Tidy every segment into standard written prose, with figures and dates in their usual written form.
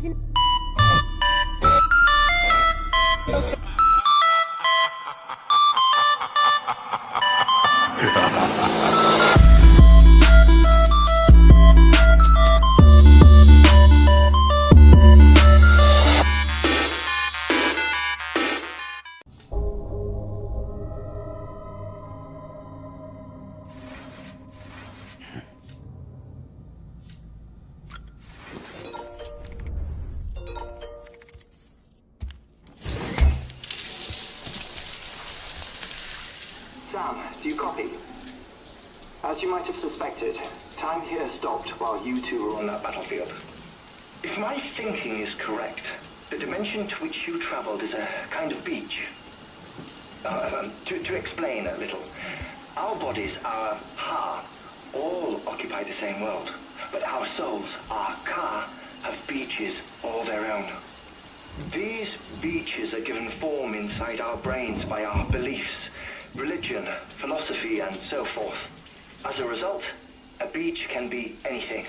you... Sam, do you copy? As you might have suspected, time here stopped while you two were on that battlefield. If my thinking is correct, the dimension to which you traveled is a kind of beach. To explain a little, our bodies, our ha, all occupy the same world, but our souls, our ka, have beaches all their own. These beaches are given form inside our brains by our beliefs, religion, philosophy, and so forth. As a result, a beach can be anything,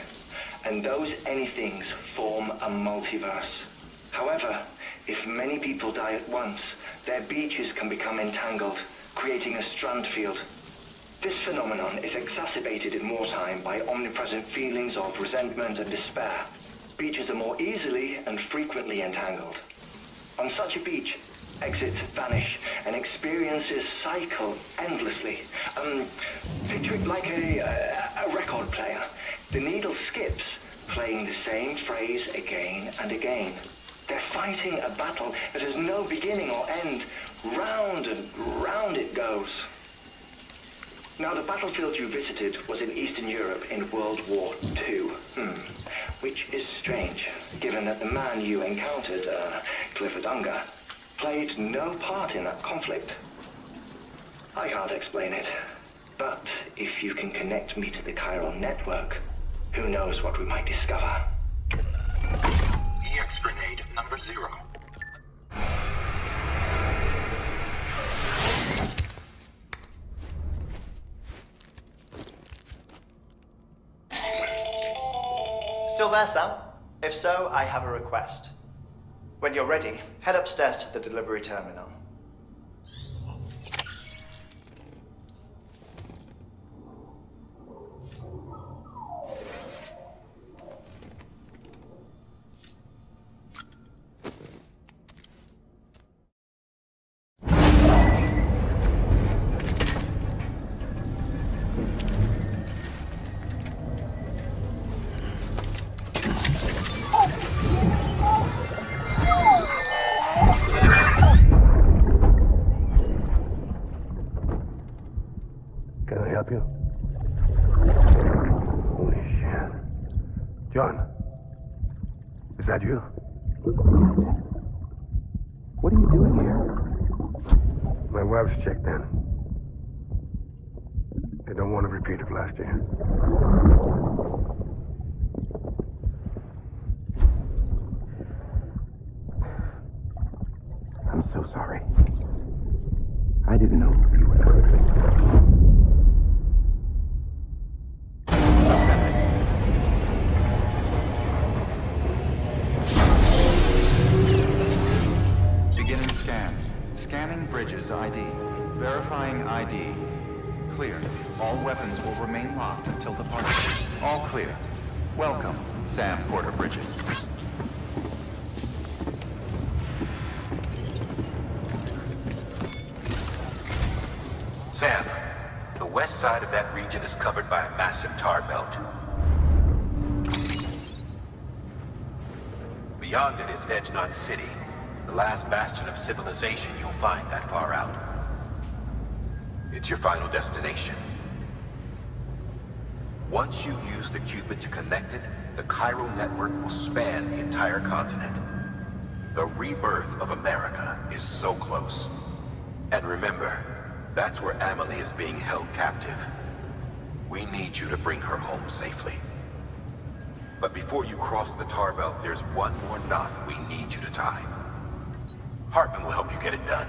and those anythings form a multiverse. However, if many people die at once, their beaches can become entangled, creating a strand field. This phenomenon is exacerbated in wartime by omnipresent feelings of resentment and despair. Beaches are more easily and frequently entangled. On such a beach, exits vanish and experiences cycle endlessly. Picture it like a record player. The needle skips, playing the same phrase again and again. They're fighting a battle that has no beginning or end. Round and round it goes. Now, the battlefield you visited was in Eastern Europe in World War II. Which is strange, given that the man you encountered, Clifford Unger, played no part in that conflict. I can't explain it, but if you can connect me to the chiral network, who knows what we might discover. EX grenade number 0. Still there, Sam? If so, I have a request. When you're ready, head upstairs to the delivery terminal. Can I help you? Holy shit. John, is that you? What are you doing here? My wife's checked in. They don't want to repeat of last year. I'm so sorry. I didn't know you were perfect. Beginning scan. Scanning bridges ID. Verifying ID. Clear. All weapons will remain locked until departure. All clear. Welcome, Sam Porter Bridges. Sam, the west side of that region is covered by a massive tar belt. Beyond it is Edgenot City, the last bastion of civilization you'll find that far out. It's your final destination. Once you use the Cupid to connect it, the chiral network will span the entire continent. The rebirth of America is so close. And remember, that's where Amelie is being held captive. We need you to bring her home safely. But before you cross the tar belt, there's one more knot we need you to tie. Hartman will help you get it done.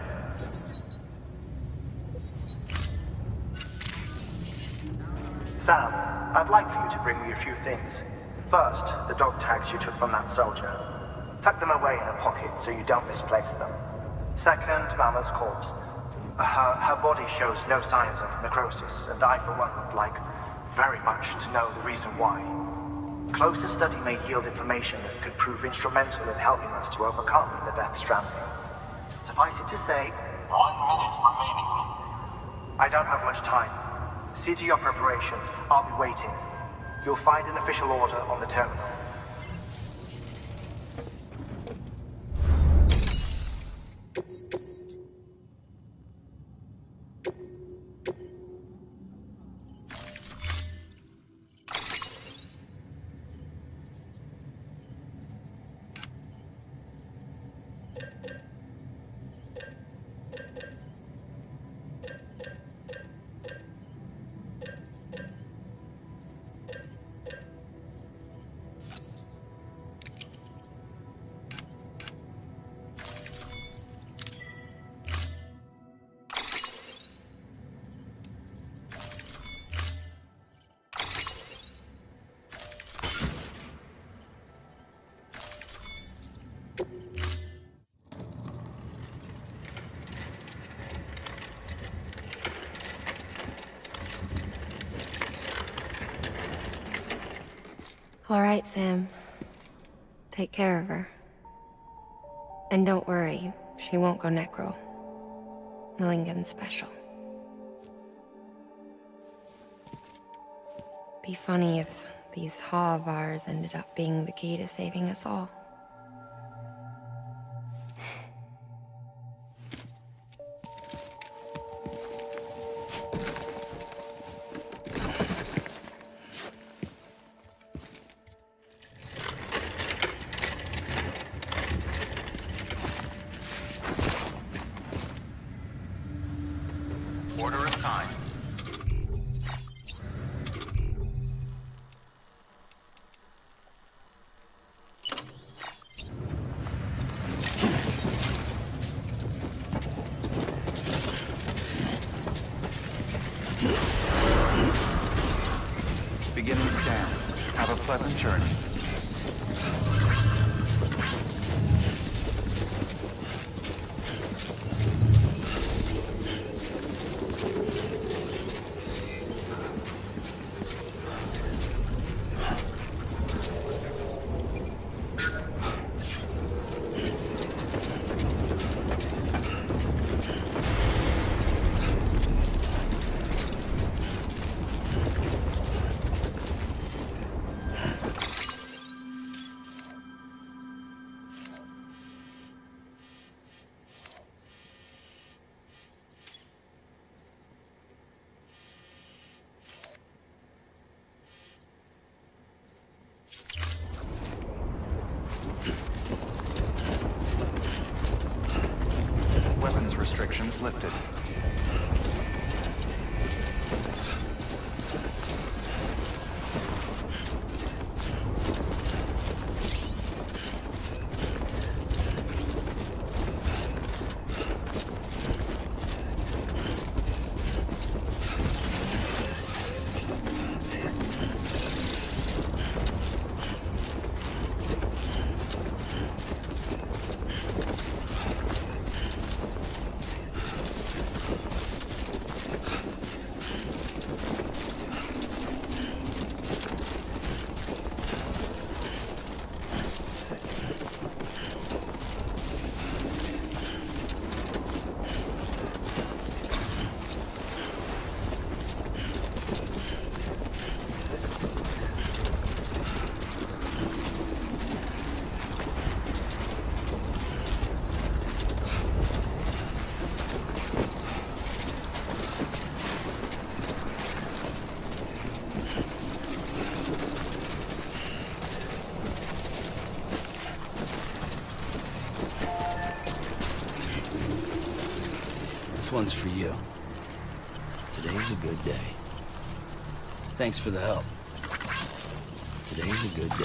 Sam, I'd like for you to bring me a few things. First, the dog tags you took from that soldier. Tuck them away in a pocket so you don't misplace them. Second, Mama's corpse. Her body shows no signs of necrosis, and I, for one, would like very much to know the reason why. Closer study may yield information that could prove instrumental in helping us to overcome the Death Stranding. Suffice it to say, 1 minute remaining. I don't have much time. See to your preparations. I'll be waiting. You'll find an official order on the terminal. All right, Sam. Take care of her. And don't worry, she won't go necro. Millingen's special. Be funny if these Ha of ours ended up being the key to saving us all. Order assigned. Beginning scan. Have a pleasant journey. Weapons restrictions lifted. This one's for you. Today's a good day. Thanks for the help. Today's a good day.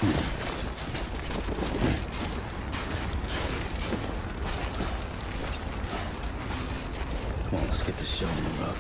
Come on, let's get this show on the road.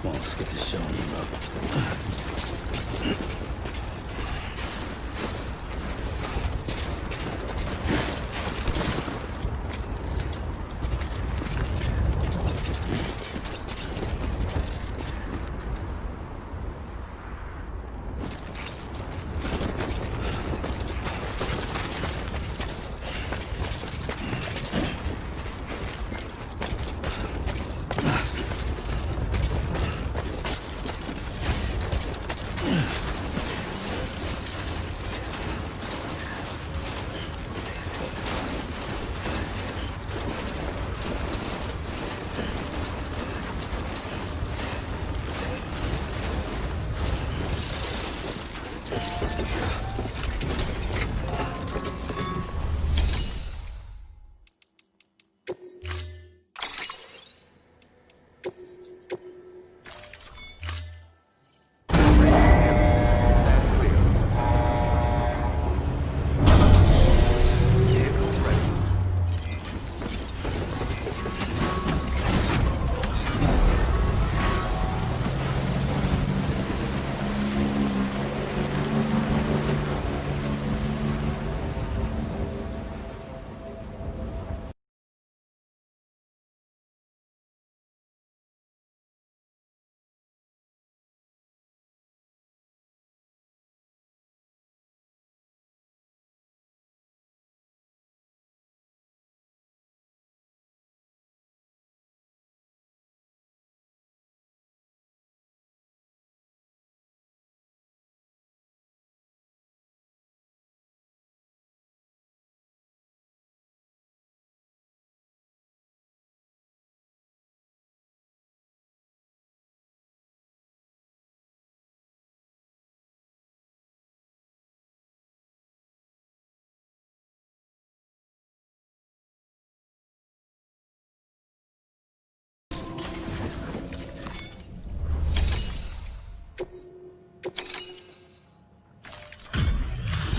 Come on, let's get this show on the road.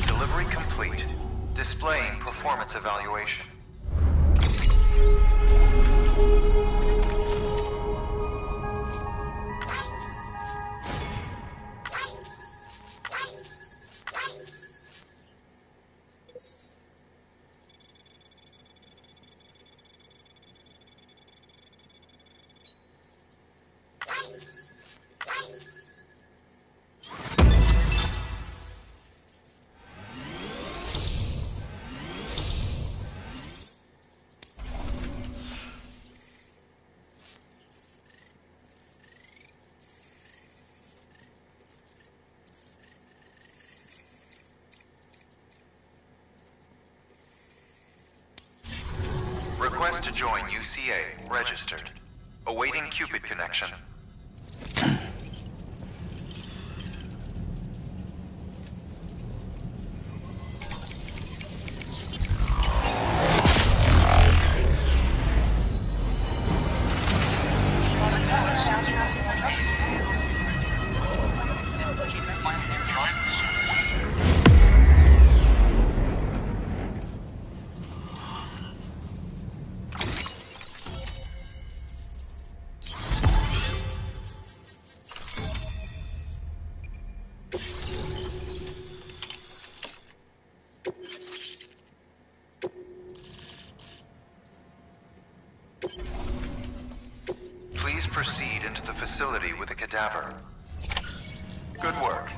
Delivery complete. Displaying performance evaluation. Request to join UCA. Registered. Awaiting Cupid connection. Please proceed into the facility with a cadaver. Good work.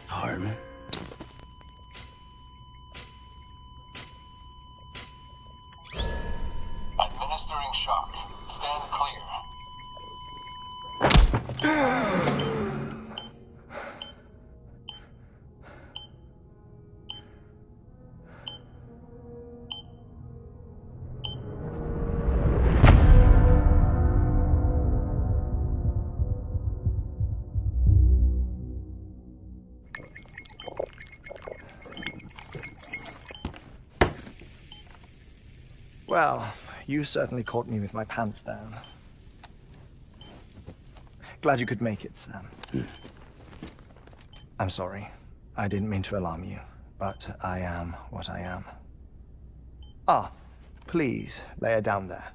Hartman? Administering shock. Stand clear. Well, you certainly caught me with my pants down. Glad you could make it, Sam. I'm sorry. I didn't mean to alarm you, but I am what I am. Ah, please, lay her down there.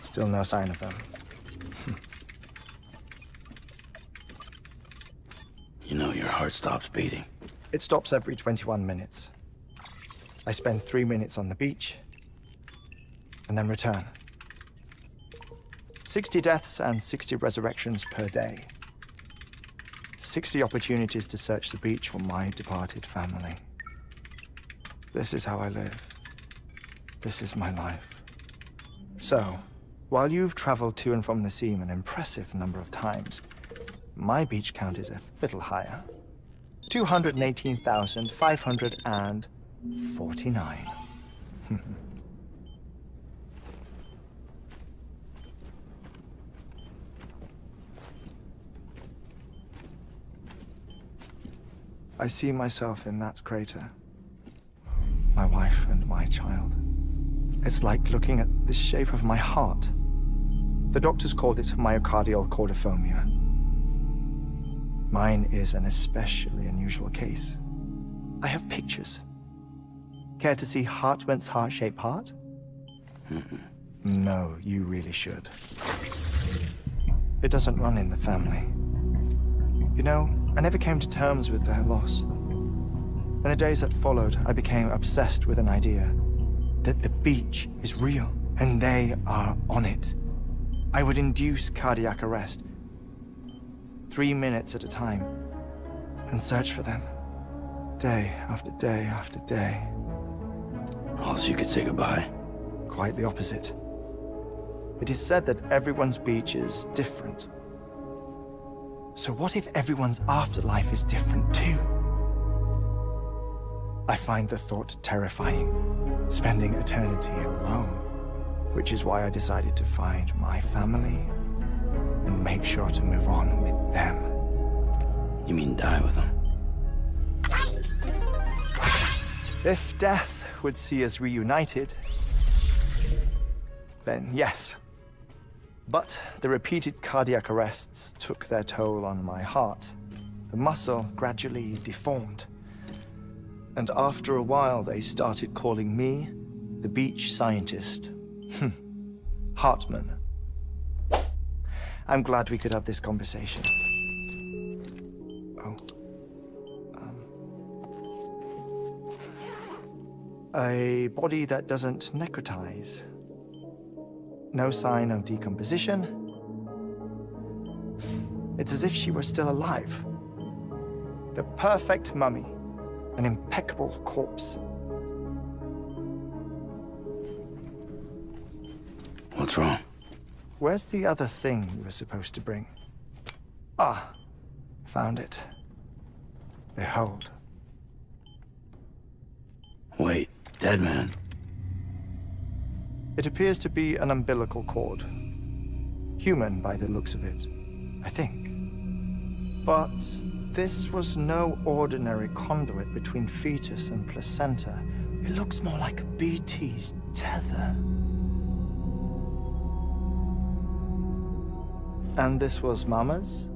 Still no sign of them. You know, your heart stops beating. It stops every 21 minutes. I spend 3 minutes on the beach, and then return. 60 deaths and 60 resurrections per day. 60 opportunities to search the beach for my departed family. This is how I live. This is my life. So, while you've traveled to and from the seam an impressive number of times, my beach count is a little higher. 218,549. I see myself in that crater. My wife and my child. It's like looking at the shape of my heart. The doctors called it myocardial cordiformia. Mine is an especially unusual case. I have pictures. Care to see Hartman's heart-shaped heart? No, you really should. It doesn't run in the family. You know, I never came to terms with their loss. In the days that followed, I became obsessed with an idea that the beach is real and they are on it. I would induce cardiac arrest, 3 minutes at a time, and search for them, Day after day after day. All so you could say goodbye. Quite the opposite. It is said that everyone's beach is different. So what if everyone's afterlife is different too? I find the thought terrifying, spending eternity alone, which is why I decided to find my family and make sure to move on with them. You mean die with them? If death would see us reunited, then yes. But the repeated cardiac arrests took their toll on my heart. The muscle gradually deformed. And after a while, they started calling me the beach scientist. Hartman. I'm glad we could have this conversation. Oh. A body that doesn't necrotize. No sign of decomposition. It's as if she were still alive. The perfect mummy. An impeccable corpse. What's wrong? Where's the other thing you were supposed to bring? Ah, found it. Behold. Wait, dead man. It appears to be an umbilical cord. Human by the looks of it, I think. But this was no ordinary conduit between fetus and placenta. It looks more like a BT's tether. And this was Mama's?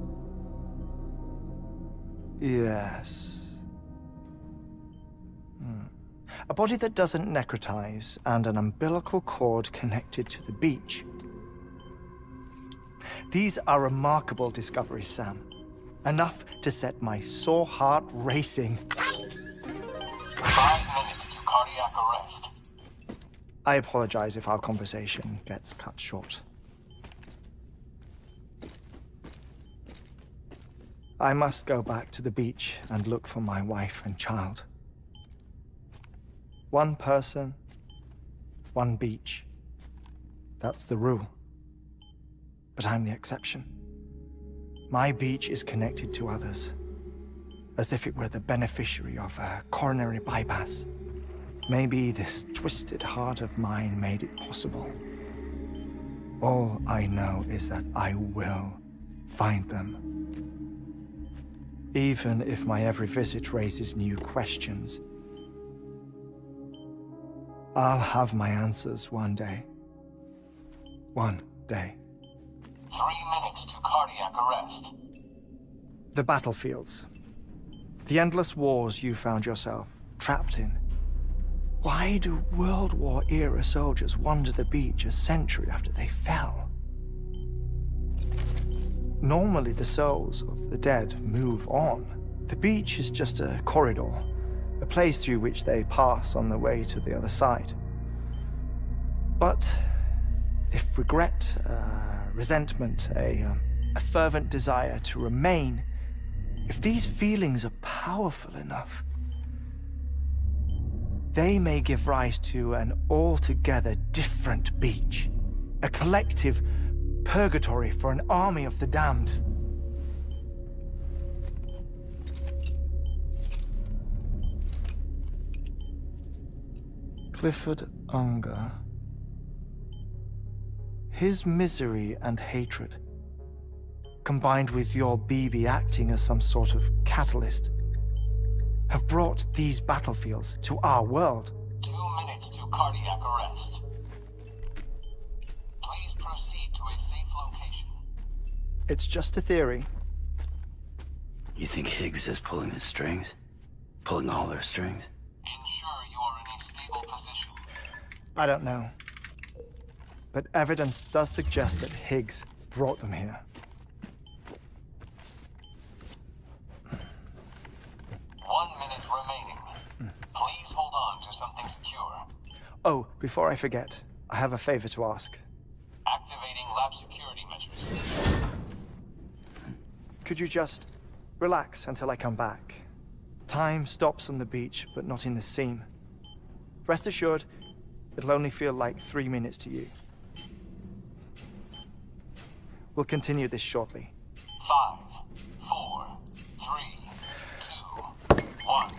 Yes. A body that doesn't necrotize and an umbilical cord connected to the beach. These are remarkable discoveries, Sam. Enough to set my sore heart racing. 5 minutes to cardiac arrest. I apologize if our conversation gets cut short. I must go back to the beach and look for my wife and child. One person, one beach. That's the rule. But I'm the exception. My beach is connected to others, as if it were the beneficiary of a coronary bypass. Maybe this twisted heart of mine made it possible. All I know is that I will find them. Even if my every visit raises new questions, I'll have my answers one day. One day. 3 minutes to cardiac arrest. The battlefields. The endless wars you found yourself trapped in. Why do World War-era soldiers wander the beach a century after they fell? Normally, the souls of the dead move on. The beach is just a corridor, a place through which they pass on the way to the other side. But if regret, resentment, a fervent desire to remain, if these feelings are powerful enough, they may give rise to an altogether different beach, a collective purgatory for an army of the damned. Clifford Unger. His misery and hatred, combined with your BB acting as some sort of catalyst, have brought these battlefields to our world. 2 minutes to cardiac arrest. Please proceed to a safe location. It's just a theory. You think Higgs is pulling the strings? Pulling all their strings? Ensure you are in a stable position. I don't know. But evidence does suggest that Higgs brought them here. 1 minute remaining. Please hold on to something secure. Oh, before I forget, I have a favor to ask. Activating lab security measures. Could you just relax until I come back? Time stops on the beach, but not in the scene. Rest assured, it'll only feel like 3 minutes to you. We'll continue this shortly. 5, 4, 3, 2, 1.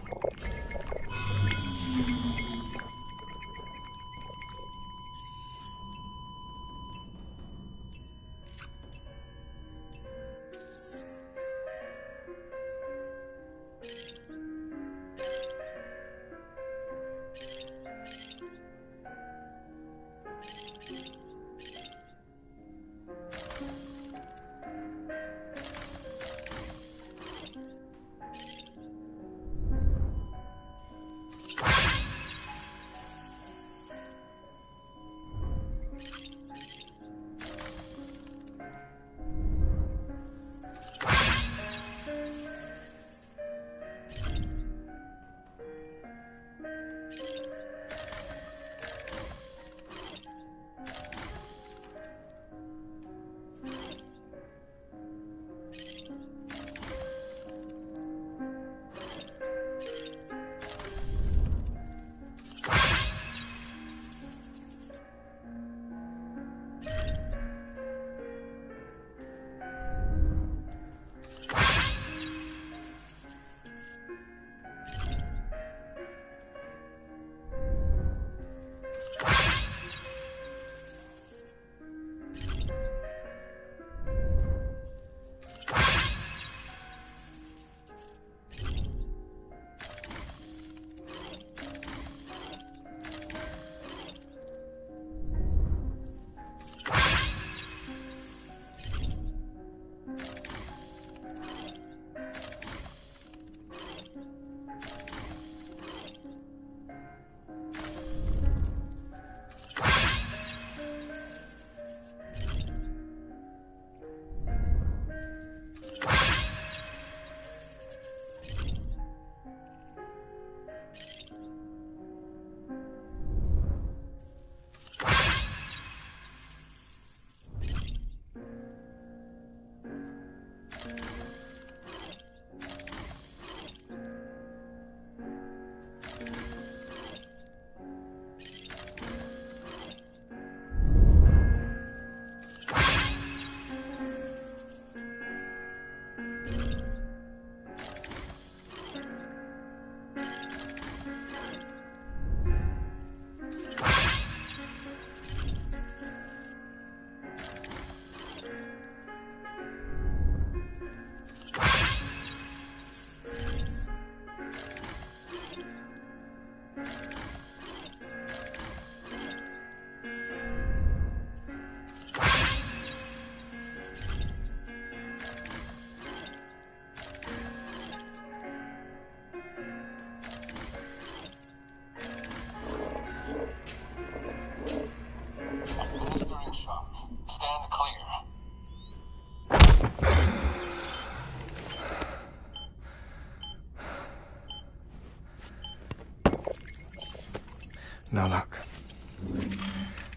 No luck.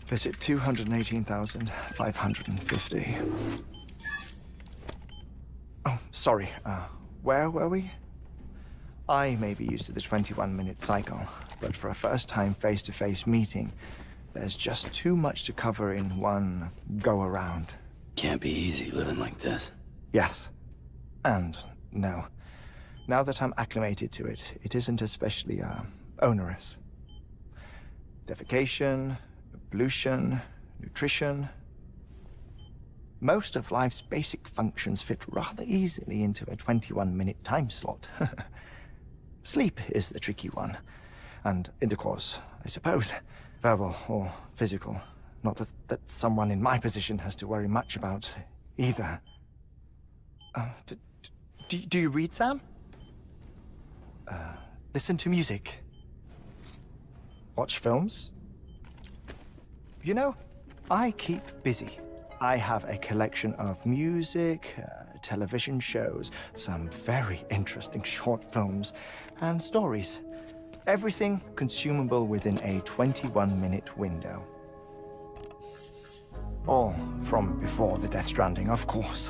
Visit 218,550. Oh, sorry. Where were we? I may be used to the 21-minute cycle, but for a first-time face-to-face meeting, there's just too much to cover in one go-around. Can't be easy living like this. Yes. And no. Now that I'm acclimated to it, it isn't especially, onerous. Defecation, pollution, nutrition. Most of life's basic functions fit rather easily into a 21-minute time slot. Sleep is the tricky one. And intercourse, I suppose. Verbal or physical. Not that someone in my position has to worry much about either. Do you read, Sam? Listen to music. Watch films? You know, I keep busy. I have a collection of music, television shows, some very interesting short films, and stories. Everything consumable within a 21-minute window. All from before the Death Stranding, of course.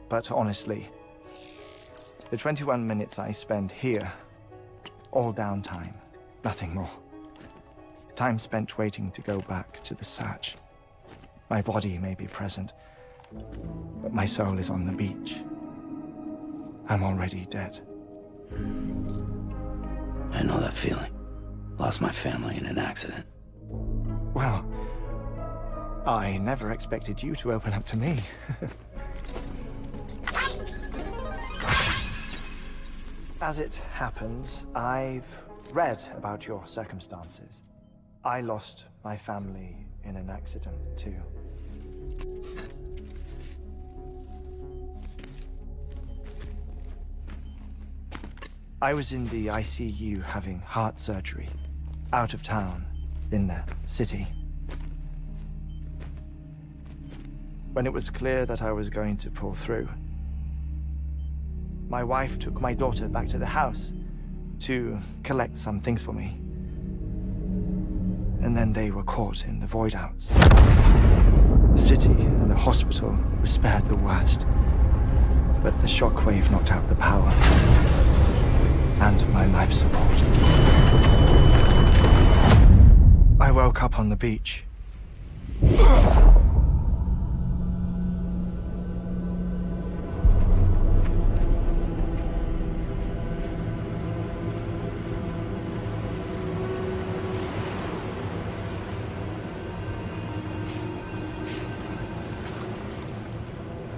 But honestly, The 21 minutes I spend here, all downtime, nothing more. Time spent waiting to go back to the search. My body may be present, but my soul is on the beach. I'm already dead. I know that feeling. Lost my family in an accident. Well, I never expected you to open up to me. As it happens, I've read about your circumstances. I lost my family in an accident, too. I was in the ICU having heart surgery, out of town, in the city. When it was clear that I was going to pull through, my wife took my daughter back to the house to collect some things for me. And then they were caught in the void-outs. The city and the hospital were spared the worst, but the shockwave knocked out the power and my life support. I woke up on the beach.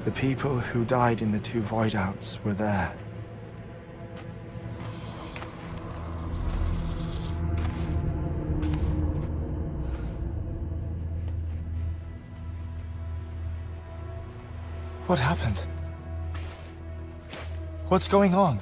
The people who died in the 2 void-outs were there. What happened? What's going on?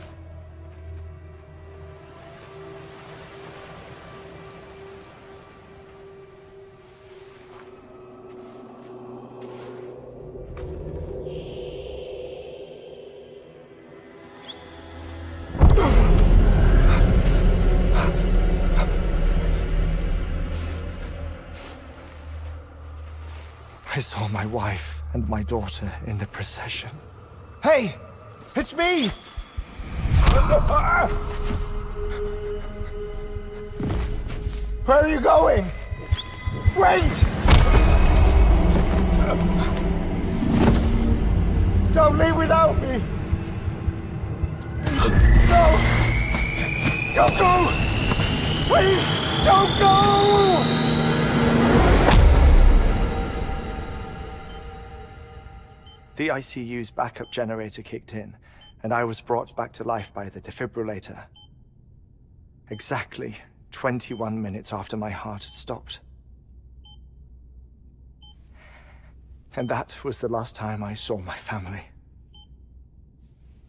I saw my wife and my daughter in the procession. Hey! It's me! Where are you going? Wait! Don't leave without me! No! Don't go! Please, don't go! The ICU's backup generator kicked in, and I was brought back to life by the defibrillator. Exactly 21 minutes after my heart had stopped. And that was the last time I saw my family.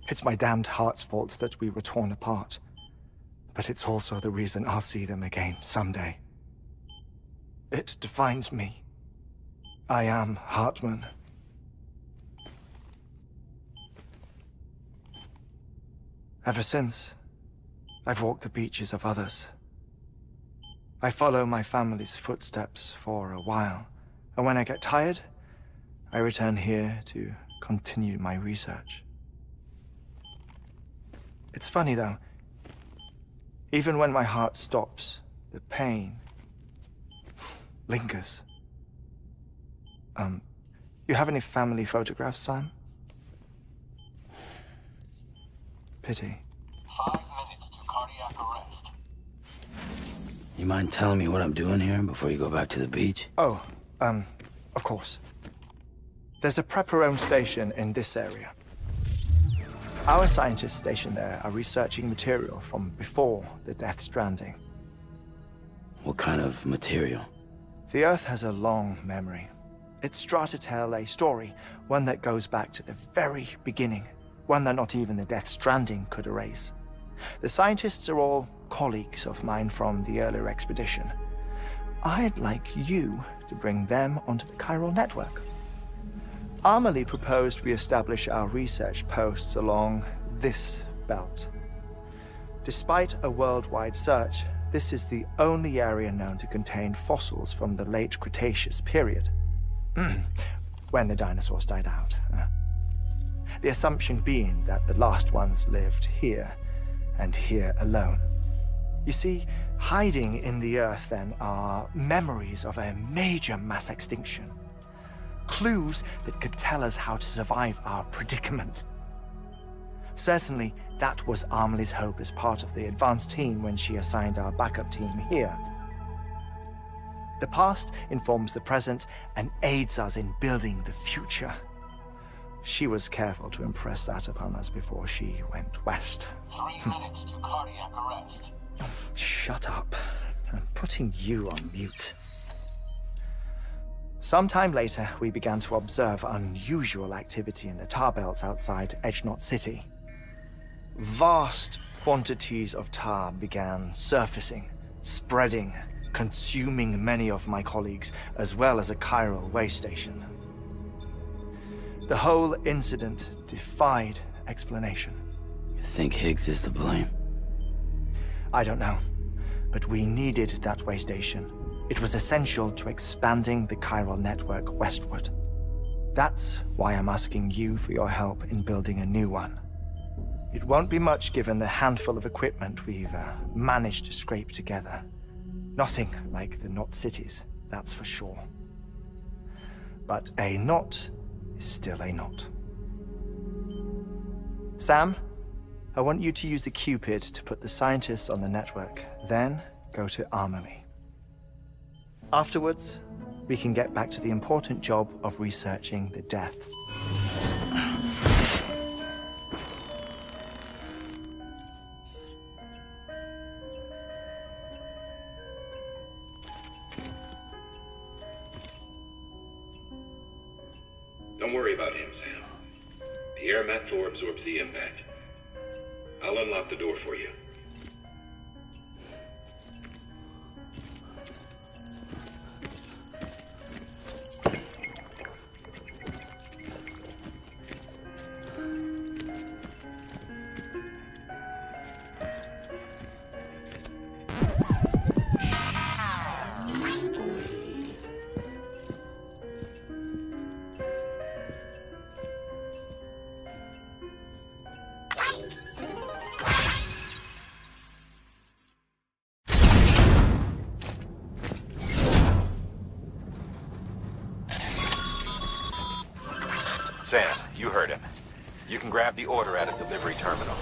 It's my damned heart's fault that we were torn apart, but it's also the reason I'll see them again someday. It defines me. I am Hartman. Ever since, I've walked the beaches of others. I follow my family's footsteps for a while, and when I get tired, I return here to continue my research. It's funny though, even when my heart stops, the pain lingers. You have any family photographs, Sam? Pity. 5 minutes to cardiac arrest. You mind telling me what I'm doing here before you go back to the beach? Oh, of course. There's a Prepperone station in this area. Our scientists stationed there are researching material from before the Death Stranding. What kind of material? The Earth has a long memory. It's trying to tell a story, one that goes back to the very beginning. One that not even the Death Stranding could erase. The scientists are all colleagues of mine from the earlier expedition. I'd like you to bring them onto the chiral network. Amelie proposed we establish our research posts along this belt. Despite a worldwide search, this is the only area known to contain fossils from the late Cretaceous period. When the dinosaurs died out. the assumption being that the last ones lived here, and here alone. You see, hiding in the Earth then are memories of a major mass extinction. Clues that could tell us how to survive our predicament. Certainly, that was Amelie's hope as part of the advanced team when she assigned our backup team here. The past informs the present and aids us in building the future. She was careful to impress that upon us before she went west. 3 minutes to cardiac arrest. Shut up. I'm putting you on mute. Sometime later, we began to observe unusual activity in the tar belts outside Edgenot City. Vast quantities of tar began surfacing, spreading, consuming many of my colleagues, as well as a chiral waste station. The whole incident defied explanation. You think Higgs is to blame? I don't know, but we needed that way station. It was essential to expanding the chiral network westward. That's why I'm asking you for your help in building a new one. It won't be much given the handful of equipment we've managed to scrape together. Nothing like the Knot cities, that's for sure. But a knot is still a knot. Sam? I want you to use the Cupid to put the scientists on the network, then go to Amelie. Afterwards, we can get back to the important job of researching the deaths. Don't worry about him, Sam. The air mat floor absorbs the impact. I'll unlock the door for you. Sam, you heard him. You can grab the order at a delivery terminal.